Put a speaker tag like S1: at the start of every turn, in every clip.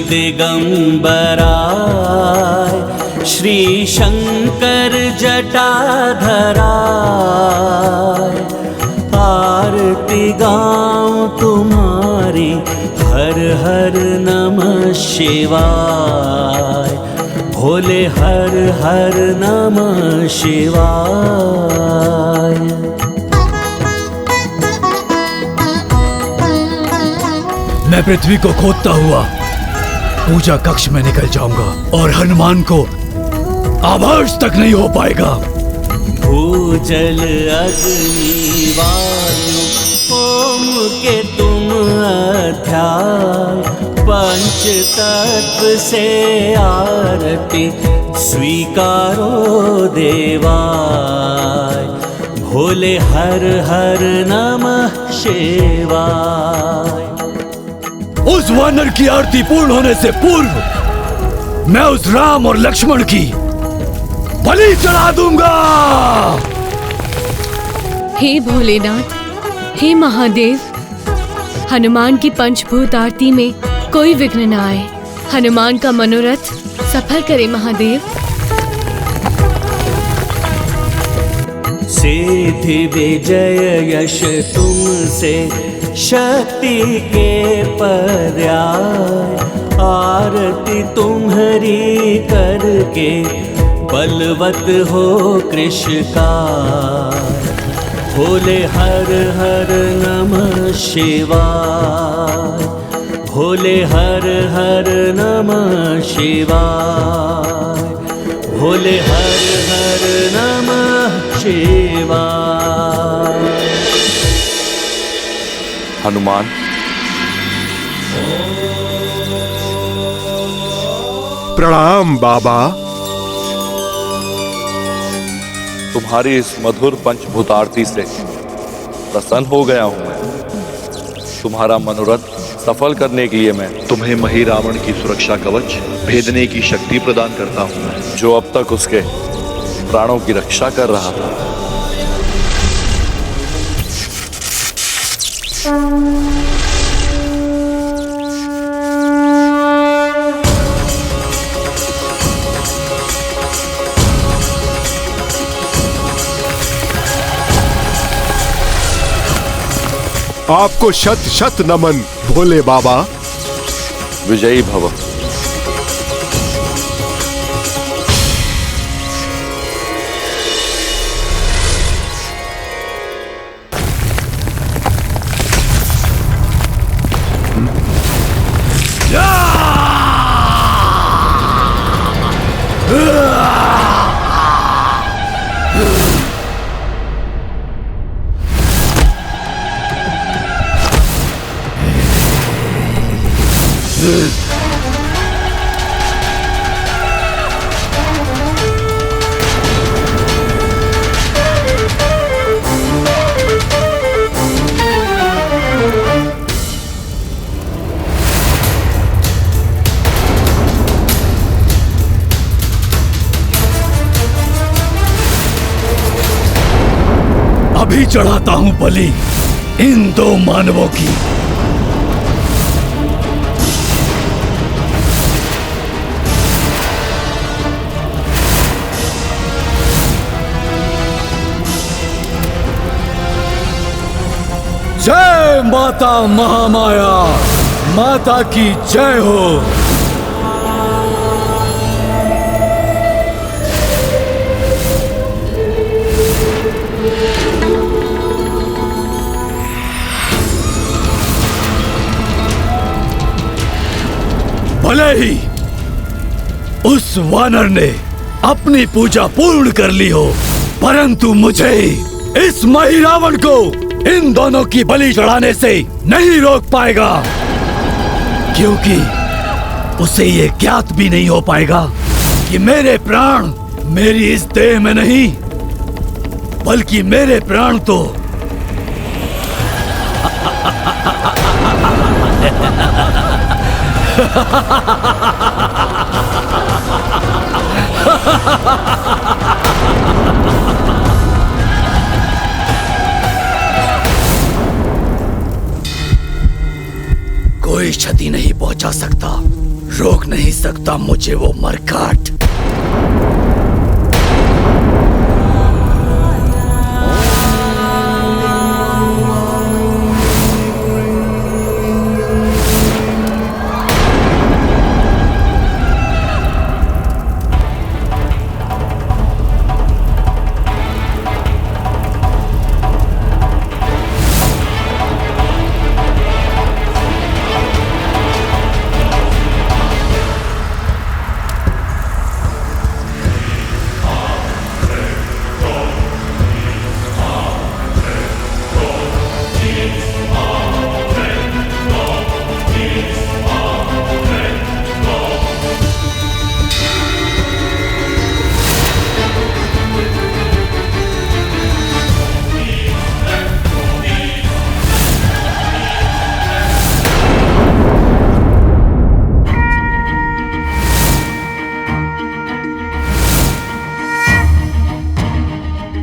S1: दिगंबराय श्री शंकर जटाधराय। आरती गाऊं तुम्हारी हर हर नमः शिवाय, भोले हर हर नमः शिवाय।
S2: मैं पृथ्वी को खोदता हुआ पूजा कक्ष में निकल जाऊंगा और हनुमान को आभास तक नहीं हो पाएगा।
S1: भूजल अग्नि वायु ओम के तुम अध्याय, पंच तत्व से आरती स्वीकारो देवाय, भोले हर हर नमः शिवाय।
S2: उस वानर की आरती पूर्ण होने से पूर्व मैं उस राम और लक्ष्मण की बलि चढ़ा दूंगा।
S3: हे भोलेनाथ, हे महादेव, हनुमान की पंचभूत आरती में कोई विघ्न न आए। हनुमान का मनोरथ सफल करे महादेव।
S1: सिद्धि विजय यश तुमसे शक्ति के पर्याय, आरती तुम्हारी करके बलवत हो कृष्ण का, भोले हर हर नमः शिवाय, भोले हर हर नमः शिवाय, भोले हर हर नमः शिवाय।
S4: हनुमान,
S5: प्रणाम बाबा।
S4: तुम्हारी इस मधुर पंचभूत आरती से प्रसन्न हो गया हूं मैं। तुम्हारा मनोरथ सफल करने के लिए मैं तुम्हें मही रावण की सुरक्षा कवच भेदने की शक्ति प्रदान करता हूं, जो अब तक उसके प्राणों की रक्षा कर रहा था।
S5: आपको शत शत नमन भोले बाबा।
S4: विजयी भव।
S2: अभी चढ़ाता हूं बलि इन दो मानवों की। जय माता महामाया, माता की जय हो। भले ही उस वानर ने अपनी पूजा पूर्ण कर ली हो, परंतु मुझे इस मही रावण को इन दोनों की बलि चढ़ाने से नहीं रोक पाएगा, क्योंकि उसे ये ज्ञात भी नहीं हो पाएगा कि मेरे प्राण मेरी इस देह में नहीं, बल्कि मेरे प्राण तो कोई क्षति नहीं पहुंचा सकता। रोक नहीं सकता मुझे वो मरकाट।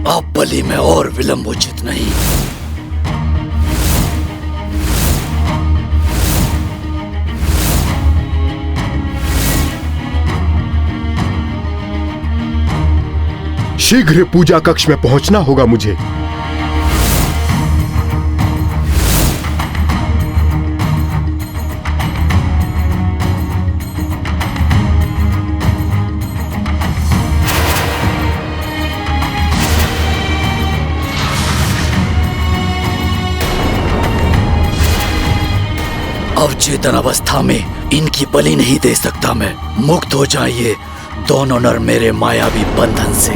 S2: अब बलि में और विलंब उचित नहीं।
S5: शीघ्र पूजा कक्ष में पहुंचना होगा मुझे।
S2: अवचेतन अवस्था में इनकी बलि नहीं दे सकता मैं। मुक्त हो जाइए दोनों नर मेरे मायावी बंधन से।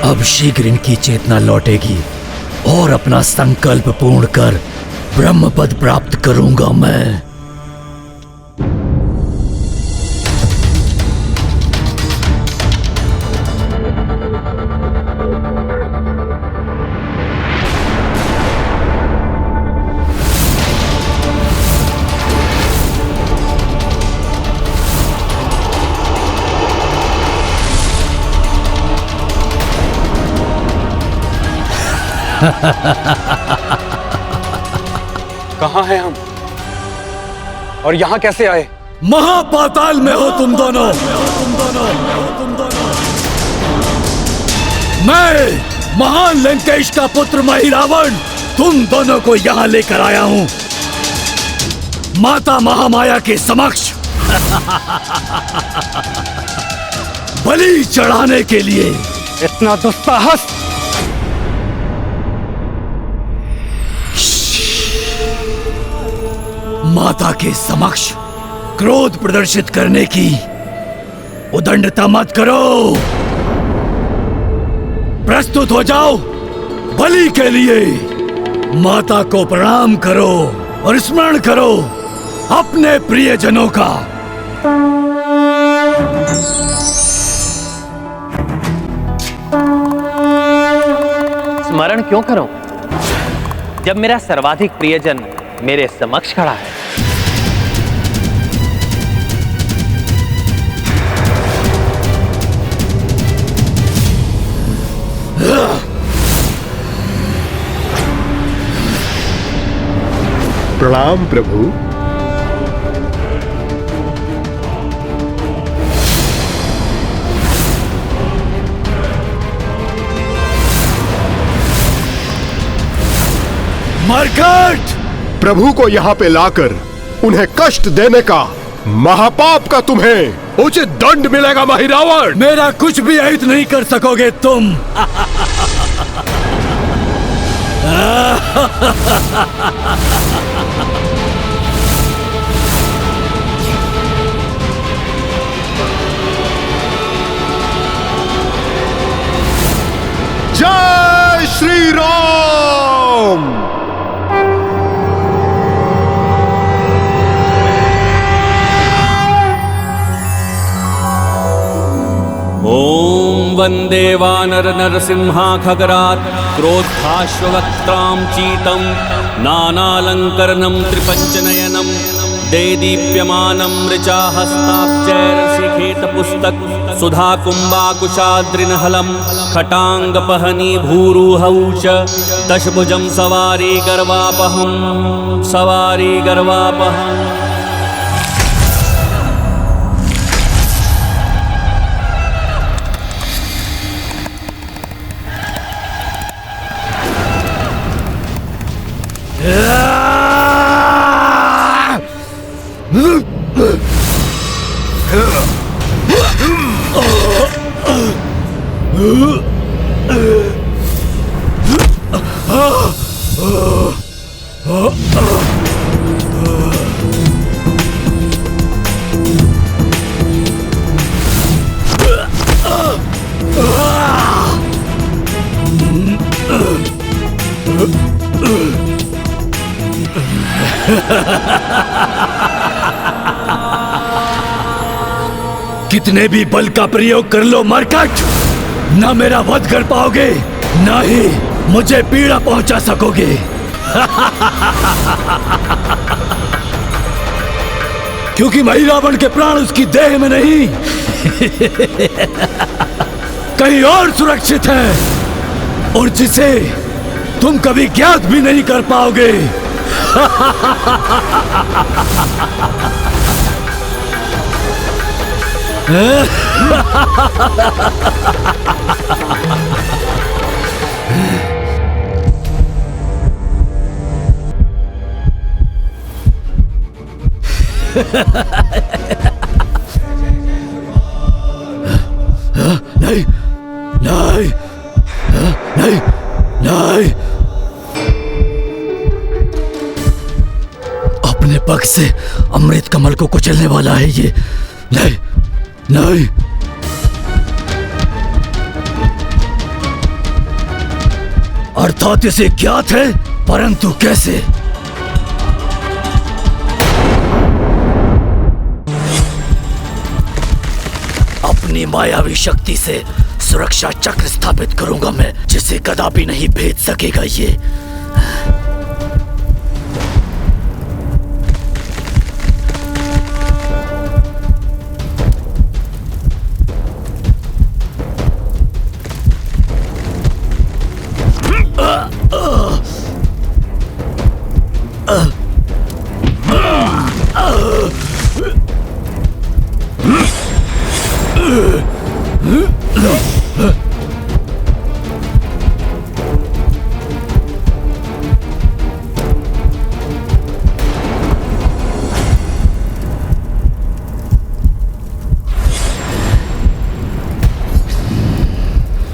S2: अब शीघ्र इनकी चेतना लौटेगी और अपना संकल्प पूर्ण कर ब्रह्म पद प्राप्त करूंगा मैं।
S6: कहाँ हैं हम और यहाँ कैसे आए?
S2: महापाताल में हो तुम दोनों। मैं महान लंकेश का पुत्र महिरावण तुम दोनों को यहाँ लेकर आया हूँ माता महामाया के समक्ष बलि चढ़ाने के लिए।
S6: इतना दुस्साहस!
S2: माता के समक्ष क्रोध प्रदर्शित करने की उदंडता मत करो। प्रस्तुत हो जाओ बलि के लिए। माता को प्रणाम करो और स्मरण करो अपने प्रियजनों का।
S7: स्मरण क्यों करूं जब मेरा सर्वाधिक प्रियजन मेरे समक्ष खड़ा है?
S5: प्रणाम प्रभु।
S2: मरकट!
S5: प्रभु को यहाँ पे लाकर उन्हें कष्ट देने का महापाप का तुम्हें उचित दंड मिलेगा महिरावण।
S2: मेरा कुछ भी अहित नहीं कर सकोगे तुम।
S5: जय श्री राम।
S1: ॐ वन्दे वानर नरसिंहा खगरात् क्रोधाश्ववक्त्रां चीतम् नानालङ्करणं त्रिपञ्चनयनं देदीप्यमानं ऋचाहस्ताब्जैरशिखेतपुस्तक सुधाकुम्भाकुशाद्रिनहलं खटाङ्गपहनी भूरुहौ च दशभुजं सवारी गर्वापहम्
S2: कितने भी बल का प्रयोग कर लो मरकट, ना मेरा वध कर पाओगे, ना ही मुझे पीड़ा पहुंचा सकोगे। क्योंकि महिरावण के प्राण उसकी देह में नहीं कहीं और सुरक्षित है, और जिसे तुम कभी ज्ञात भी नहीं कर पाओगे। नहीं, नहीं, नहीं, नहीं। अपने पग से अमृत कमल को कुचलने वाला है ये। नहीं, नहीं। अर्थात इसे ज्ञात है, परंतु कैसे? अपनी मायावी शक्ति से सुरक्षा चक्र स्थापित करूंगा मैं, जिसे कदापि नहीं भेद सकेगा ये।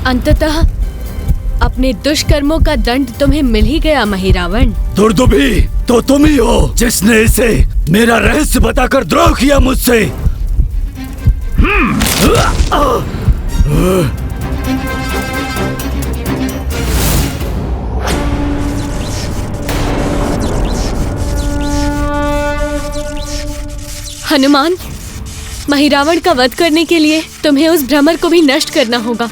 S3: अंततः अपने दुष्कर्मों का दंड तुम्हें मिल ही गया महिरावण।
S2: दुर्दुभी तो तुम ही हो जिसने इसे मेरा रहस्य बताकर द्रोह किया मुझसे।
S3: हनुमान, महिरावण का वध करने के लिए तुम्हें उस भ्रमर को भी नष्ट करना होगा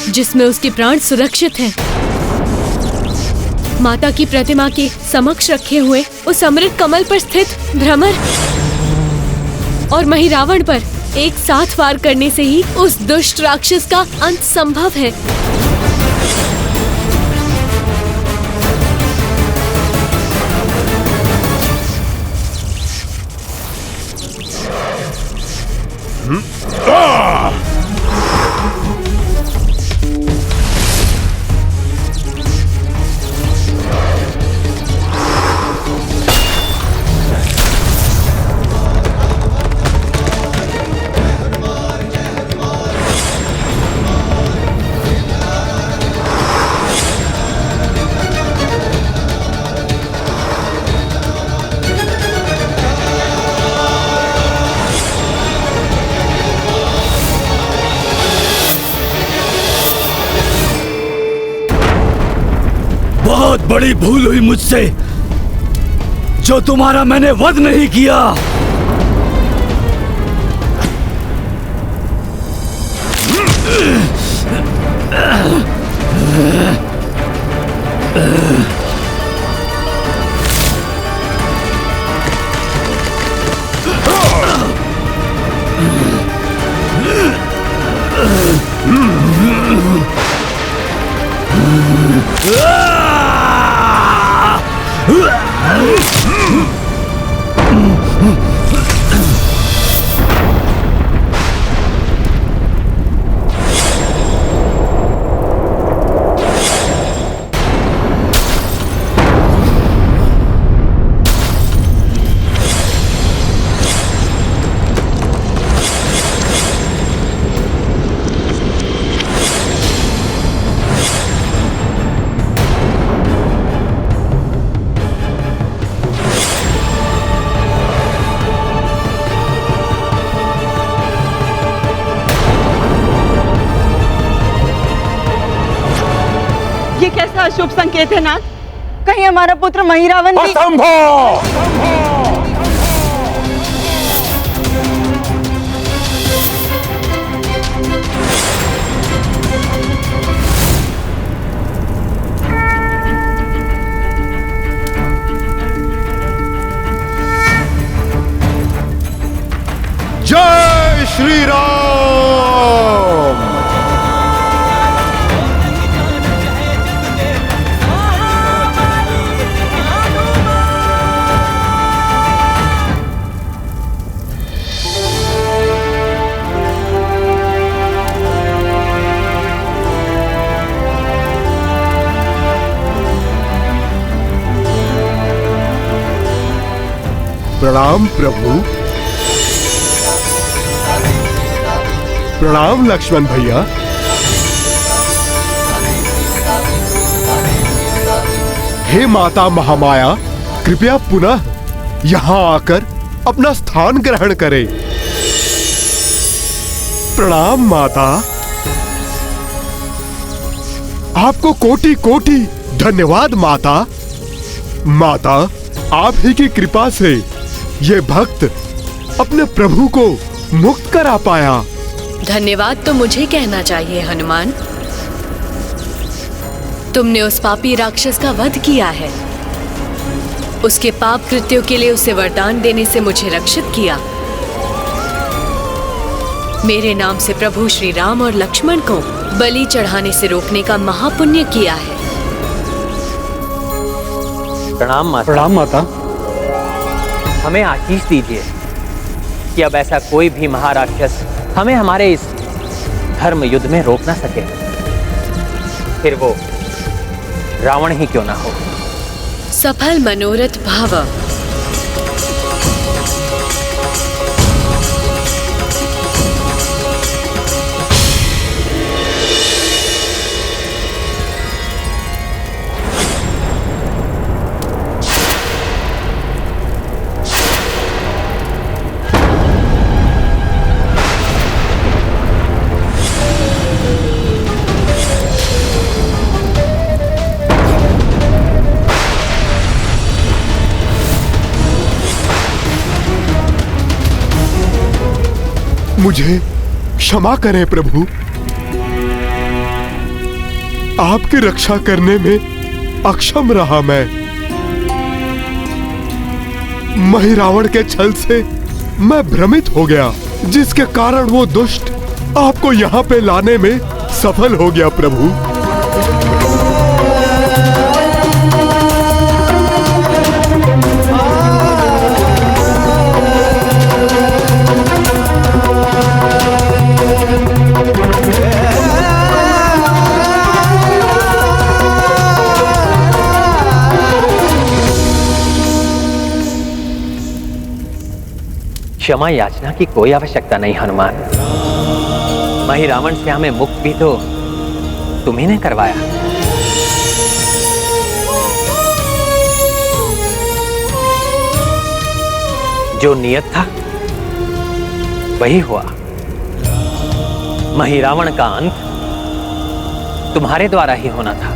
S3: जिसमें उसके प्राण सुरक्षित हैं। माता की प्रतिमा के समक्ष रखे हुए उस अमृत कमल पर स्थित भ्रमर और महिरावण पर एक साथ वार करने से ही उस दुष्ट राक्षस का अंत संभव है। बहुत बड़ी भूल हुई मुझसे जो तुम्हारा मैंने वध नहीं किया।
S8: शुभ संकेत है नाथ। कहीं हमारा पुत्र महिरावण भी...
S5: जय श्री राम। प्रणाम प्रभु। प्रणाम लक्ष्मण भैया। हे माता महामाया, कृपया पुनः यहाँ आकर अपना स्थान ग्रहण करें। प्रणाम माता। आपको कोटि कोटि धन्यवाद माता। माता, आप ही की कृपा से ये भक्त अपने प्रभु को मुक्त करा पाया।
S3: धन्यवाद तो मुझे कहना चाहिए हनुमान। तुमने उस पापी राक्षस का वध किया है, उसके पाप कृत्यों के लिए उसे वरदान देने से मुझे रक्षित किया। मेरे नाम से प्रभु श्री राम और लक्ष्मण को बलि चढ़ाने से रोकने का महापुण्य किया है।
S7: प्रणाम माता।
S6: प्रणाम माता।
S7: हमें आशीष दीजिए कि अब ऐसा कोई भी महाराक्षस हमें हमारे इस धर्म युद्ध में रोक ना सके, फिर वो रावण ही क्यों ना हो।
S3: सफल मनोरथ भव।
S5: मुझे क्षमा करें प्रभु। आपकी रक्षा करने में अक्षम रहा मैं। महिरावण के छल से मैं भ्रमित हो गया, जिसके कारण वो दुष्ट आपको यहाँ पे लाने में सफल हो गया प्रभु।
S7: क्षमा याचना की कोई आवश्यकता नहीं हनुमान। महिरावण से हमें मुक्त भी तो तुम्ही ने करवाया। जो नियत था वही हुआ। महिरावण का अंत तुम्हारे द्वारा ही होना था।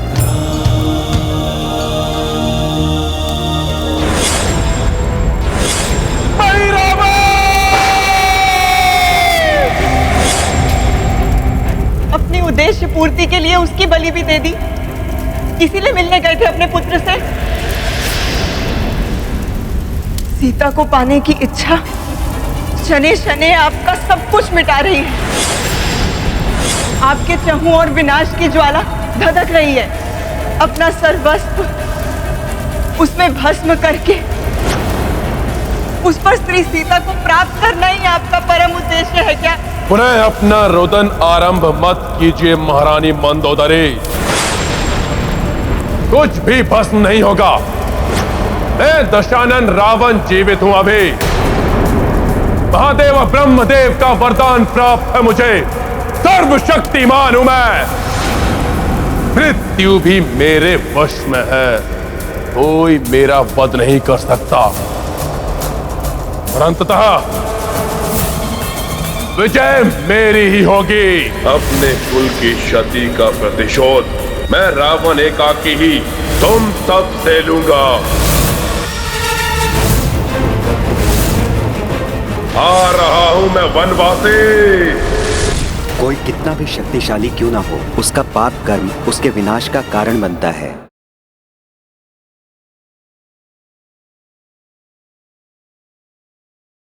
S8: अपनी उद्देश्य पूर्ति के लिए उसकी बलि भी दे दी, इसीलिए मिलने गए थे अपने पुत्र से। सीता को पाने की इच्छा शनि शनि आपका सब कुछ मिटा रही है। आपके चहुं और विनाश की ज्वाला धधक रही है। अपना सर्वस्व उसमें भस्म करके उस पर स्त्री सीता को प्राप्त करना ही आपका परम उद्देश्य है क्या?
S9: पुनः अपना रोदन आरंभ मत कीजिए महारानी मंदोदरी। कुछ भी भस्म नहीं होगा। मैं दशानन रावण जीवित हूं अभी। महादेव ब्रह्मदेव का वरदान प्राप्त है मुझे। सर्वशक्तिमान हूं मैं। मृत्यु भी मेरे वश में है। कोई मेरा वध नहीं कर सकता। और अंततः विजय मेरी ही होगी।
S10: अपने कुल की क्षति का प्रतिशोध
S9: मैं रावण एकाकी ही तुम सब से लूंगा। आ रहा हूं मैं वनवासी।
S10: कोई कितना भी शक्तिशाली क्यों ना हो, उसका पाप कर्म उसके विनाश का कारण बनता है।